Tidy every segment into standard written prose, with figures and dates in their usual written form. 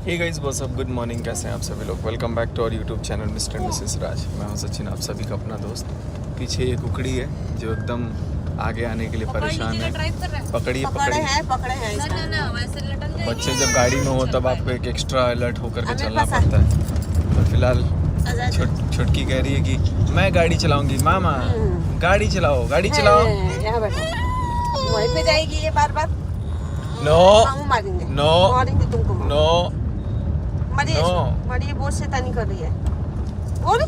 हे guys what's up, good morning. कैसे हैं आप सभी लोग? Welcome back to our YouTube channel mister and missus Raj. मैं हूं सचिन, आप सभी का अपना दोस्त। पीछे ये कुकड़ी है जो एकदम आगे आने के लिए परेशान है। पकड़िए पकड़िए। बच्चे जब गाड़ी में हो तब आपको एक एक्स्ट्रा अलर्ट होकर के चलना पड़ता है। तो फिलहाल छुटकी कह रही है कि मैं गाड़ी चलाऊंगी। मामा गाड़ी चलाओ, गाड़ी चलाओ। यहाँ बैठो, वहीं पे जाएगी ये बार बार। नो मारेंगे, नो मारेंगे तुमको। नो मरिए मरिए, बहुत शैतानी कर रही है। बोल।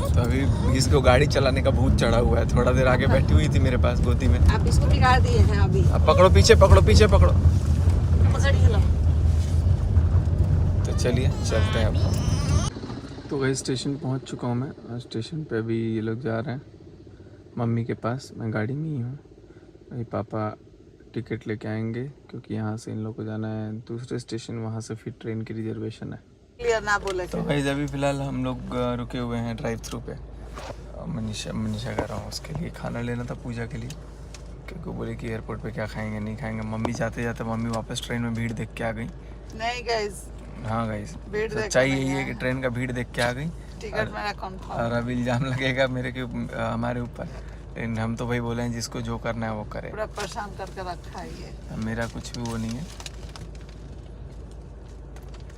तो अभी इसको गाड़ी चलाने का भूत चढ़ा हुआ है। थोड़ा देर आगे बैठी हुई थी मेरे पास गोदी में। आप इसको बिगाड़ दिए हैं अभी। अब पकड़ो, पीछे पकड़ो, पीछे पकड़ो। पकड़िए लो। तो चलिए चलते हैं अब। तो वही स्टेशन पहुंच चुका हूं मैं। और स्टेशन पे अभी ये लोग जा रहे हैं मम्मी के पास। मैं गाड़ी में ही हूँ। वही पापा टिकट लेके आएंगे क्योंकि यहाँ से इन लोग को जाना है दूसरे स्टेशन। वहाँ से फिर ट्रेन की रिजर्वेशन है। क्लियर ना बोले तो भाई अभी फ़िलहाल हम लोग रुके हुए हैं ड्राइव थ्रू पे। मनीषा कर रहा हूँ उसके लिए खाना लेना था पूजा के लिए, क्योंकि बोले कि एयरपोर्ट पे क्या खाएंगे नहीं खाएंगे। मम्मी जाते जाते मम्मी वापस ट्रेन में भीड़ देख के आ गई। नहीं गाइस, हाँ गाइस, सच्चाई यही है कि ट्रेन का भीड़ देख के आ गई। टिकट मेरा कंफर्म। और अभी इल्ज़ाम लगेगा मेरे के हमारे ऊपर। लेकिन हम तो भाई बोले हैं जिसको जो करना है वो करे। पूरा परेशान करके रखा है ये। मेरा कुछ भी वो नहीं है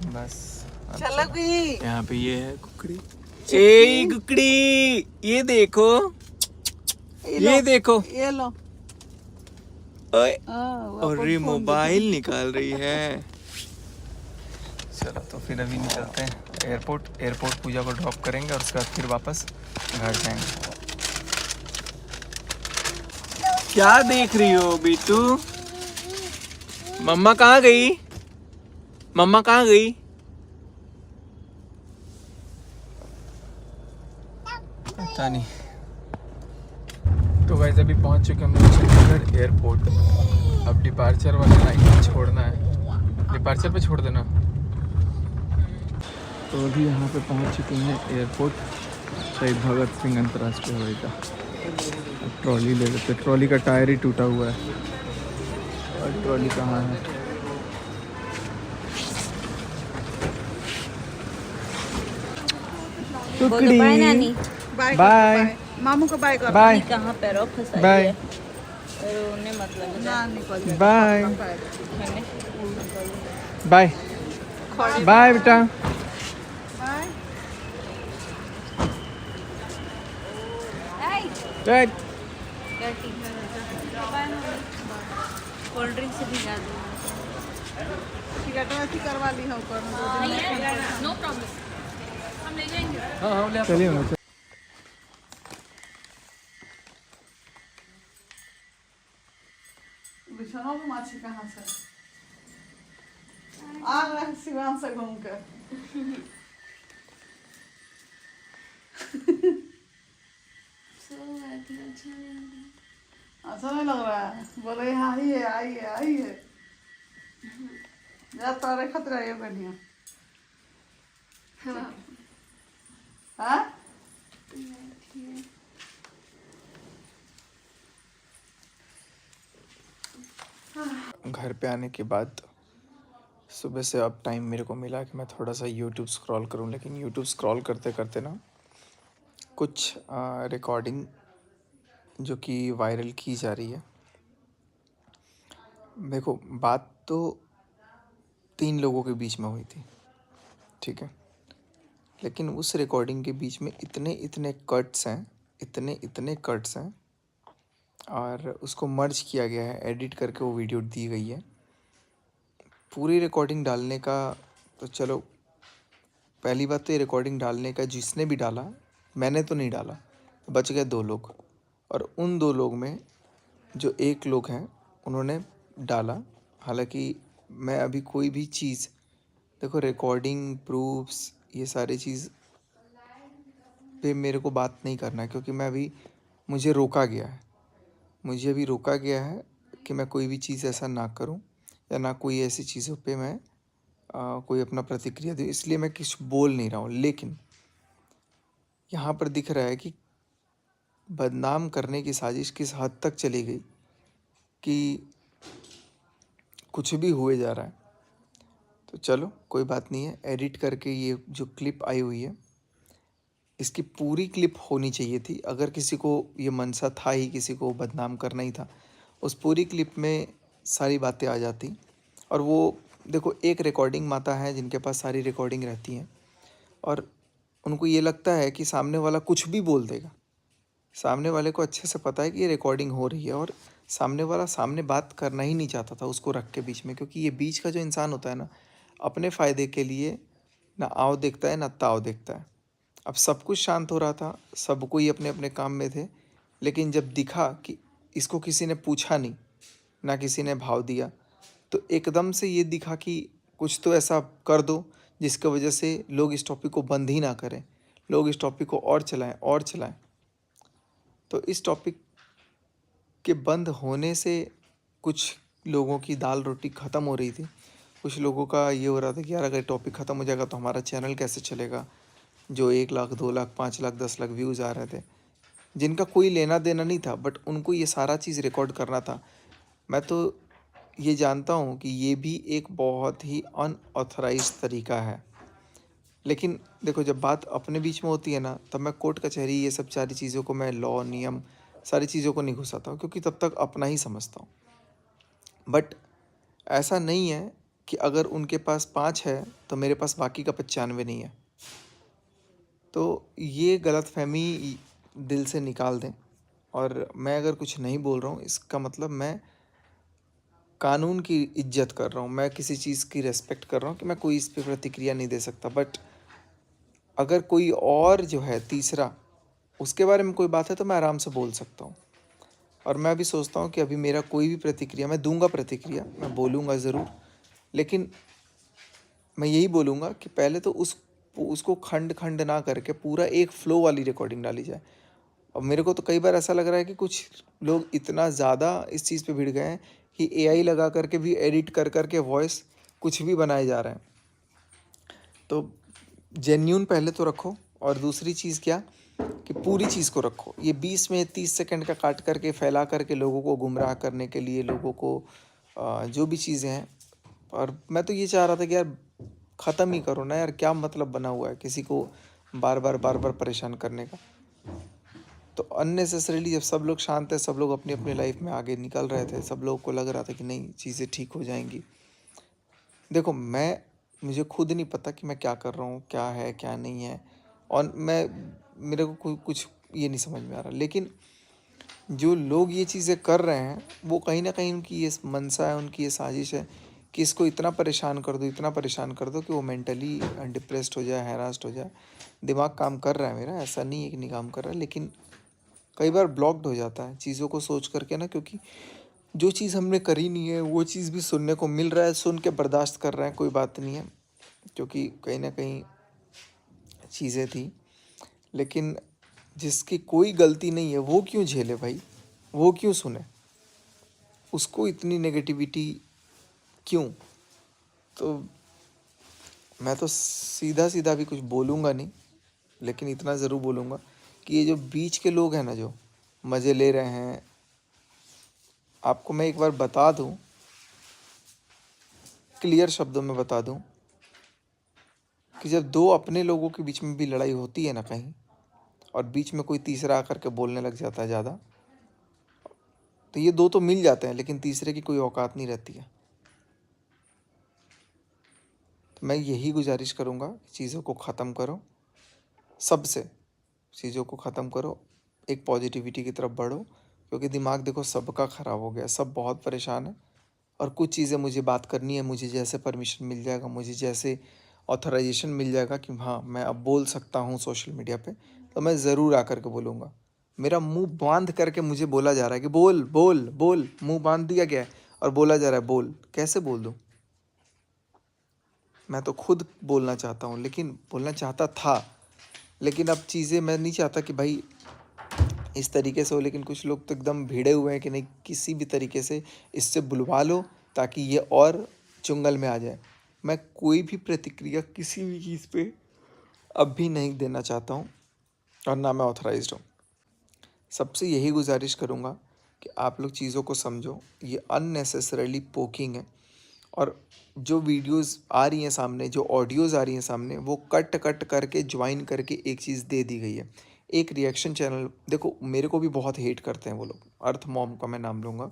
बस। चलो भी। यहाँ पे ये है कुकड़ी। ए कुकड़ी, ये देखो, ये देखो। ये लो। ओए, और ये मोबाइल निकाल रही है। चलो तो फिर अभी निकलते हैं एयरपोर्ट पूजा को ड्रॉप करेंगे और उसके बाद फिर वापस घर जाएंगे। क्या देख रही हो बीटू? मम्मा कहाँ गई? मम्मा कहाँ गई? पता नहीं। तो गाइस अभी पहुंच चुके हम लोग चंडीगढ़ एयरपोर्ट। अब डिपार्चर वाला लाइन छोड़ना है। डिपार्चर पे छोड़ देना। तो अभी यहाँ पे पहुंच चुके हैं एयरपोर्ट शहीद भगत सिंह अंतर्राष्ट्रीय हवाई अड्डा। अब ट्रॉली ले लेते। ट्रॉली का टायर ही टूटा हुआ है। और ट्रॉली कहाँ है? कुकड़ी बाय। मामू को बाय कर। बाय कहाँ पैरों फंसाई बाय है? रोने मत लग जा। ना निकल बाय मैंने बाय बाय बेटा। क्या कोल्ड ड्रिंक से भिगा दो। टिकट वैसी करवा ली हो कर। नो प्रॉब्लम, हम ले जाएंगे। हाँ चलिए ना। बिछाना को माछी कहाँ से आ रहा है? सिवान से घूम कर। अच्छा नहीं लग रहा है? बोले यहाँ आइए आइए आइए। जा तारे खतरा ये बढ़िया। हाँ घर पे आने के बाद सुबह से अब टाइम मेरे को मिला कि मैं थोड़ा सा यूट्यूब स्क्रॉल करूं। लेकिन यूट्यूब स्क्रॉल करते करते ना कुछ रिकॉर्डिंग जो कि वायरल की जा रही है। देखो, बात तो 3 लोगों के बीच में हुई थी, ठीक है। लेकिन उस रिकॉर्डिंग के बीच में इतने कट्स हैं, इतने कट्स हैं। और उसको मर्ज किया गया है, एडिट करके वो वीडियो दी गई है। पूरी रिकॉर्डिंग डालने का तो चलो, पहली बात तो ये रिकॉर्डिंग डालने का जिसने भी डाला, मैंने तो नहीं डाला, बच गए 2 लोग। और उन 2 लोग में जो 1 लोग हैं उन्होंने डाला। हालांकि मैं अभी कोई भी चीज़, देखो रिकॉर्डिंग प्रूफ्स ये सारी चीज़ पे मेरे को बात नहीं करना है, क्योंकि मुझे रोका गया है। मुझे अभी रोका गया है कि मैं कोई भी चीज़ ऐसा ना करूं या ना कोई ऐसी चीज़ों पे मैं कोई अपना प्रतिक्रिया दूं, इसलिए मैं कुछ बोल नहीं रहा हूं। लेकिन यहाँ पर दिख रहा है कि बदनाम करने की साजिश किस हद तक चली गई कि कुछ भी हुए जा रहा है। तो चलो कोई बात नहीं है, एडिट करके ये जो क्लिप आई हुई है इसकी पूरी क्लिप होनी चाहिए थी। अगर किसी को ये मनसा था ही, किसी को बदनाम करना ही था, उस पूरी क्लिप में सारी बातें आ जाती। और वो देखो, एक रिकॉर्डिंग माता है जिनके पास सारी रिकॉर्डिंग रहती हैं और उनको ये लगता है कि सामने वाला कुछ भी बोल देगा। सामने वाले को अच्छे से पता है कि ये रिकॉर्डिंग हो रही है और सामने वाला सामने बात करना ही नहीं चाहता था उसको रख के बीच में, क्योंकि ये बीच का जो इंसान होता है ना, अपने फ़ायदे के लिए ना आओ देखता है ना ताव देखता है। अब सब कुछ शांत हो रहा था, सब कोई अपने अपने काम में थे, लेकिन जब दिखा कि इसको किसी ने पूछा नहीं, ना किसी ने भाव दिया, तो एकदम से ये दिखा कि कुछ तो ऐसा कर दो जिसकी वजह से लोग इस टॉपिक को बंद ही ना करें, लोग इस टॉपिक को और चलाएं और चलाएं। तो इस टॉपिक के बंद होने से कुछ लोगों की दाल रोटी ख़त्म हो रही थी। कुछ लोगों का ये हो रहा था कि यार अगर टॉपिक ख़त्म हो जाएगा तो हमारा चैनल कैसे चलेगा, जो 1 लाख 2 लाख 5 लाख 10 लाख व्यूज़ आ रहे थे, जिनका कोई लेना देना नहीं था, बट उनको ये सारा चीज़ रिकॉर्ड करना था। मैं तो ये जानता हूँ कि ये भी एक बहुत ही अनऑथराइज्ड तरीका है, लेकिन देखो जब बात अपने बीच में होती है ना, तब मैं कोर्ट कचहरी ये सब सारी चीज़ों को, मैं लॉ नियम सारी चीज़ों को नहीं घुसाता हूँ, क्योंकि तब तक अपना ही समझता हूँ। बट ऐसा नहीं है कि अगर उनके पास 5 है तो मेरे पास बाकी का 95 नहीं है। तो ये गलतफहमी दिल से निकाल दें। और मैं अगर कुछ नहीं बोल रहा हूँ, इसका मतलब मैं कानून की इज्जत कर रहा हूँ, मैं किसी चीज़ की रेस्पेक्ट कर रहा हूँ कि मैं कोई इस पे प्रतिक्रिया नहीं दे सकता। बट अगर कोई और जो है तीसरा, उसके बारे में कोई बात है तो मैं आराम से बोल सकता हूँ। और मैं अभी सोचता हूँ कि अभी मेरा कोई भी प्रतिक्रिया, मैं दूंगा प्रतिक्रिया, मैं बोलूँगा ज़रूर, लेकिन मैं यही बोलूँगा कि पहले तो उसको खंड खंड ना करके पूरा एक फ़्लो वाली रिकॉर्डिंग डाली जाए। और मेरे को तो कई बार ऐसा लग रहा है कि कुछ लोग इतना ज़्यादा इस चीज़ पे भिड़ गए हैं कि एआई लगा करके भी एडिट कर करके वॉइस कुछ भी बनाए जा रहे हैं। तो जेन्यून पहले तो रखो, और दूसरी चीज़ क्या कि पूरी चीज़ को रखो। ये 20 में 30 सेकंड का काट करके फैला करके लोगों को गुमराह करने के लिए, लोगों को जो भी चीज़ें हैं। और मैं तो ये चाह रहा था कि यार ख़त्म ही करो ना यार, क्या मतलब बना हुआ है किसी को बार बार परेशान करने का। तो अननेसेसरीली जब सब लोग शांत है, सब लोग अपनी अपनी लाइफ में आगे निकल रहे थे, सब लोगों को लग रहा था कि नहीं चीज़ें ठीक हो जाएंगी। देखो मुझे खुद नहीं पता कि मैं क्या कर रहा हूँ, क्या है क्या नहीं है, और मेरे को कुछ ये नहीं समझ में आ रहा। लेकिन जो लोग ये चीज़ें कर रहे हैं, वो कहीं ना कहीं उनकी ये मनसा है, उनकी ये साजिश है कि इसको इतना परेशान कर दो, इतना परेशान कर दो कि वो मेंटली डिप्रेस्ड हो जाए, हैरास्ड हो जाए। दिमाग काम कर रहा है मेरा, ऐसा नहीं है कि नहीं काम कर रहा है, लेकिन कई बार ब्लॉक्ड हो जाता है चीज़ों को सोच करके ना, क्योंकि जो चीज़ हमने करी नहीं है वो चीज़ भी सुनने को मिल रहा है, सुन के बर्दाश्त कर रहे हैं, कोई बात नहीं है, क्योंकि कहीं ना कहीं चीज़ें थी। लेकिन जिसकी कोई गलती नहीं है वो क्यों झेले भाई, वो क्यों सुने, उसको इतनी नेगेटिविटी क्यों। तो मैं तो सीधा सीधा भी कुछ बोलूँगा नहीं, लेकिन इतना ज़रूर बोलूँगा कि ये जो बीच के लोग हैं ना, जो मज़े ले रहे हैं, आपको मैं एक बार बता दूं, क्लियर शब्दों में बता दूं कि जब दो अपने लोगों के बीच में भी लड़ाई होती है ना कहीं, और बीच में कोई तीसरा आकर के बोलने लग जाता है ज़्यादा, तो ये दो तो मिल जाते हैं, लेकिन तीसरे की कोई औकात नहीं रहती है। तो मैं यही गुजारिश करूँगा कि चीज़ों को ख़त्म करो, सबसे चीज़ों को ख़त्म करो, एक पॉजिटिविटी की तरफ बढ़ो, क्योंकि दिमाग देखो सबका ख़राब हो गया, सब बहुत परेशान है। और कुछ चीज़ें मुझे बात करनी है, मुझे जैसे परमिशन मिल जाएगा, मुझे जैसे ऑथराइजेशन मिल जाएगा कि हाँ मैं अब बोल सकता हूँ सोशल मीडिया पे, तो मैं ज़रूर आकर के बोलूँगा। मेरा मुंह बांध करके मुझे बोला जा रहा है कि बोल बोल बोल, मुंह बांध दिया गया है और बोला जा रहा है बोल, कैसे बोल दूँ। मैं तो खुद बोलना चाहता हूँ, लेकिन बोलना चाहता था, लेकिन अब चीज़ें मैं नहीं चाहता कि भाई इस तरीके से हो। लेकिन कुछ लोग तो एकदम भिड़े हुए हैं कि नहीं किसी भी तरीके से इससे बुलवा लो ताकि ये और चुंगल में आ जाए। मैं कोई भी प्रतिक्रिया किसी भी चीज़ पे अब भी नहीं देना चाहता हूँ, और ना मैं ऑथराइज्ड हूँ। सबसे यही गुजारिश करूँगा कि आप लोग चीज़ों को समझो, ये अननेसेसरीली पोकिंग है, और जो वीडियोस आ रही हैं सामने, जो ऑडियोज़ आ रही हैं सामने, वो कट कट करके ज्वाइन करके एक चीज़ दे दी गई है। एक रिएक्शन चैनल, देखो मेरे को भी बहुत हेट करते हैं वो लोग, अर्थ मॉम का मैं नाम लूँगा।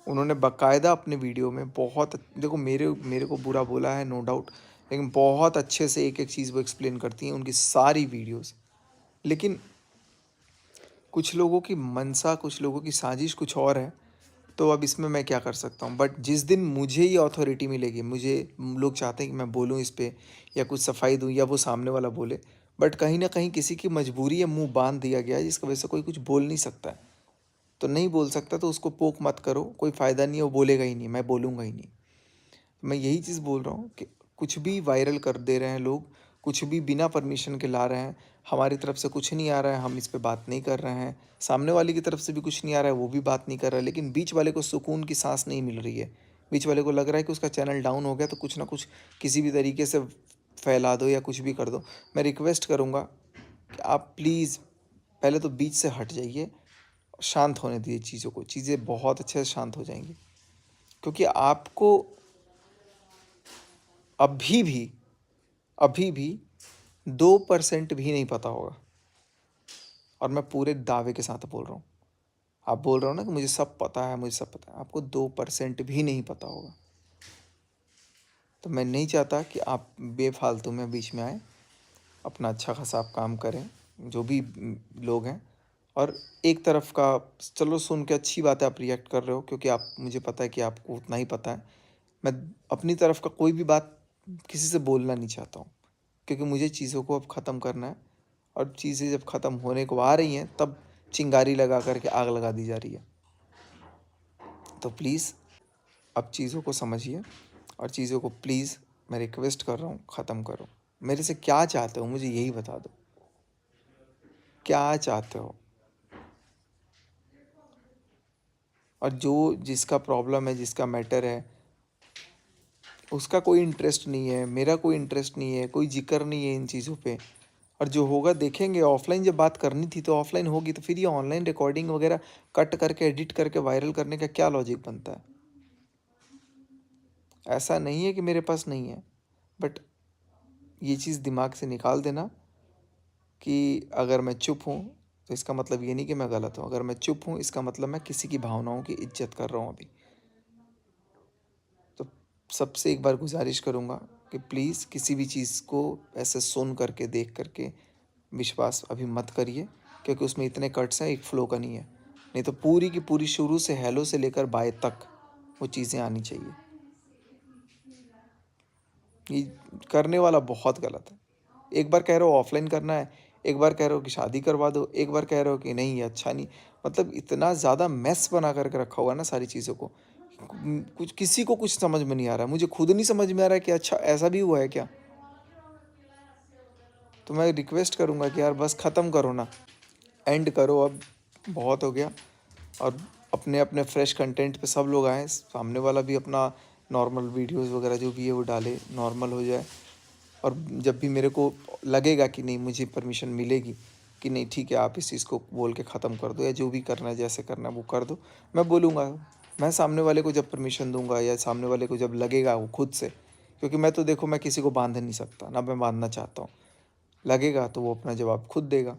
उन्होंने बाकायदा अपने वीडियो में बहुत, देखो मेरे को बुरा बोला है नो डाउट, लेकिन बहुत अच्छे से एक एक चीज़ वो एक्सप्लेन करती हैं उनकी सारी वीडियोस। लेकिन कुछ लोगों की मंशा, कुछ लोगों की साजिश कुछ और है, तो अब इसमें मैं क्या कर सकता हूँ। बट जिस दिन मुझे ये अथॉरिटी मिलेगी, मुझे लोग चाहते हैं कि मैं बोलूँ इस पे या कुछ सफाई दूँ या वो सामने वाला बोले, बट कहीं ना कहीं किसी की मजबूरी है, मुंह बांध दिया गया है जिसकी वजह से कोई कुछ बोल नहीं सकता है। तो नहीं बोल सकता तो उसको पोक मत करो, कोई फ़ायदा नहीं है, वो बोलेगा ही नहीं, मैं बोलूँगा ही नहीं। मैं यही चीज़ बोल रहा हूँ कि कुछ भी वायरल कर दे रहे हैं लोग, कुछ भी बिना परमिशन के ला रहे हैं, हमारी तरफ से कुछ नहीं आ रहा है, हम इस पे बात नहीं कर रहे हैं, सामने वाले की तरफ से भी कुछ नहीं आ रहा है, वो भी बात नहीं कर रहा है, लेकिन बीच वाले को सुकून की सांस नहीं मिल रही है। बीच वाले को लग रहा है कि उसका चैनल डाउन हो गया तो कुछ ना कुछ किसी भी तरीके से फैला दो या कुछ भी कर दो। मैं रिक्वेस्ट करूँगा कि आप प्लीज़ पहले तो बीच से हट जाइए, शांत होने दीजिए चीज़ों को, चीज़ें बहुत अच्छे से शांत हो जाएंगी। क्योंकि आपको अभी भी 2% भी नहीं पता होगा, और मैं पूरे दावे के साथ बोल रहा हूँ। आप बोल रहे हो ना कि मुझे सब पता है, मुझे सब पता है, आपको 2% भी नहीं पता होगा। तो मैं नहीं चाहता कि आप बेफालतू में बीच में आए, अपना अच्छा खासा आप काम करें, जो भी लोग हैं। और एक तरफ का चलो सुन के अच्छी बात है, आप रिएक्ट कर रहे हो क्योंकि आप, मुझे पता है कि आपको उतना ही पता है। मैं अपनी तरफ का कोई भी बात किसी से बोलना नहीं चाहता हूँ, क्योंकि मुझे चीज़ों को अब ख़त्म करना है, और चीज़ें जब ख़त्म होने को आ रही हैं तब चिंगारी लगा करके आग लगा दी जा रही है। तो प्लीज़ अब चीज़ों को समझिए, और चीज़ों को प्लीज़ मैं रिक्वेस्ट कर रहा हूँ ख़त्म करो। मेरे से क्या चाहते हो, मुझे यही बता दो, क्या चाहते हो। और जो जिसका प्रॉब्लम है, जिसका मैटर है, उसका कोई इंटरेस्ट नहीं है, मेरा कोई इंटरेस्ट नहीं है, कोई जिक्र नहीं है इन चीज़ों पे। और जो होगा देखेंगे, ऑफलाइन जब बात करनी थी तो ऑफलाइन होगी, तो फिर ये ऑनलाइन रिकॉर्डिंग वगैरह कट करके एडिट करके वायरल करने का क्या लॉजिक बनता है। ऐसा नहीं है कि मेरे पास नहीं है, बट ये चीज़ दिमाग से निकाल देना कि अगर मैं चुप हूँ तो इसका मतलब ये नहीं कि मैं गलत हूँ, अगर मैं चुप हूँ इसका मतलब मैं किसी की भावनाओं की इज्जत कर रहा हूँ अभी। तो सबसे एक बार गुजारिश करूँगा कि प्लीज़ किसी भी चीज़ को ऐसे सुन करके, देख करके विश्वास अभी मत करिए, क्योंकि उसमें इतने कट्स हैं, एक फ्लो का नहीं है। नहीं तो पूरी की पूरी शुरू से हेलो से लेकर बाय तक वो चीज़ें आनी चाहिए। ये करने वाला बहुत गलत है। एक बार कह रहे हो ऑफलाइन करना है, एक बार कह रहे हो कि शादी करवा दो, एक बार कह रहे हो कि नहीं ये अच्छा नहीं, मतलब इतना ज़्यादा मैस बना करके रखा हुआ है ना सारी चीज़ों को, कुछ किसी को कुछ समझ में नहीं आ रहा है। मुझे खुद नहीं समझ में आ रहा है कि अच्छा ऐसा भी हुआ है क्या। तो मैं रिक्वेस्ट करूँगा कि यार बस ख़त्म करो ना, एंड करो, अब बहुत हो गया। और अपने अपने फ्रेश कंटेंट पे सब लोग आएँ, सामने वाला भी अपना नॉर्मल वीडियोस वगैरह जो भी है वो डाले, नॉर्मल हो जाए। और जब भी मेरे को लगेगा कि नहीं मुझे परमिशन मिलेगी कि नहीं ठीक है आप इस चीज़ को बोल के ख़त्म कर दो, या जो भी करना है जैसे करना है वो कर दो, मैं बोलूँगा। मैं सामने वाले को जब परमिशन दूंगा, या सामने वाले को जब लगेगा वो खुद से, क्योंकि मैं तो देखो मैं किसी को बांध नहीं सकता ना, मैं बांधना चाहता हूँ। लगेगा तो वो अपना जवाब खुद देगा।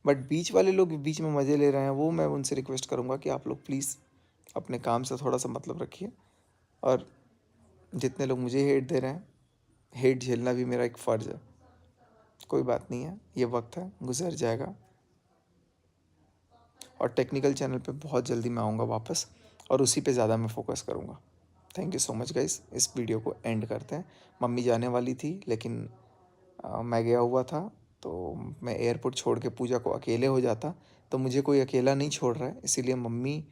बट बीच वाले लोग बीच में मज़े ले रहे हैं, वो मैं उनसे रिक्वेस्ट करूँगा कि आप लोग प्लीज़ अपने काम से थोड़ा सा मतलब रखिए। और जितने लोग मुझे हेट दे रहे हैं, हेट झेलना भी मेरा एक फ़र्ज़ है। कोई बात नहीं है, ये वक्त है, गुजर जाएगा। और टेक्निकल चैनल पे बहुत जल्दी मैं आऊँगा वापस, और उसी पे ज़्यादा मैं फोकस करूँगा। Thank you so much guys. इस वीडियो को एंड करते हैं। मम्मी जाने वाली थी, लेकिन मैं गया हुआ था, तो मैं एयरपोर्ट छोड़ के पूजा को अकेले हो जाता, तो मुझे कोई अकेला नहीं छोड़ रहा है, इसीलिए मम्मी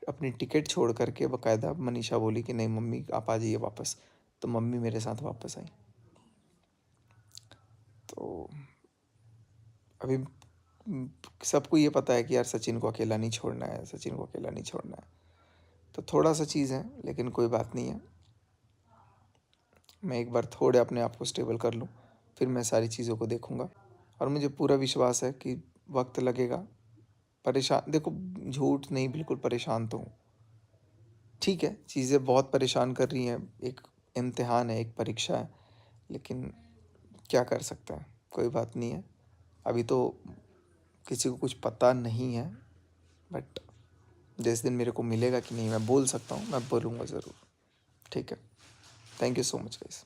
अपनी टिकट छोड़ करके बाकायदा, मनीषा बोली कि नहीं मम्मी आप आ जाइए वापस, तो मम्मी मेरे साथ वापस आई। तो अभी सबको ये पता है कि यार सचिन को अकेला नहीं छोड़ना है, सचिन को अकेला नहीं छोड़ना है। तो थोड़ा सा चीज़ है, लेकिन कोई बात नहीं है। मैं एक बार थोड़े अपने आप को स्टेबल कर लूँ, फिर मैं सारी चीज़ों को देखूँगा। और मुझे पूरा विश्वास है कि वक्त लगेगा। परेशान, देखो झूठ नहीं, बिल्कुल परेशान तो हूँ। ठीक है, चीज़ें बहुत परेशान कर रही हैं, एक इम्तिहान है, एक परीक्षा है, लेकिन क्या कर सकते हैं, कोई बात नहीं है। अभी तो किसी को कुछ पता नहीं है, बट जिस दिन मेरे को मिलेगा कि नहीं मैं बोल सकता हूँ, मैं बोलूँगा ज़रूर। ठीक है, thank you so much guys.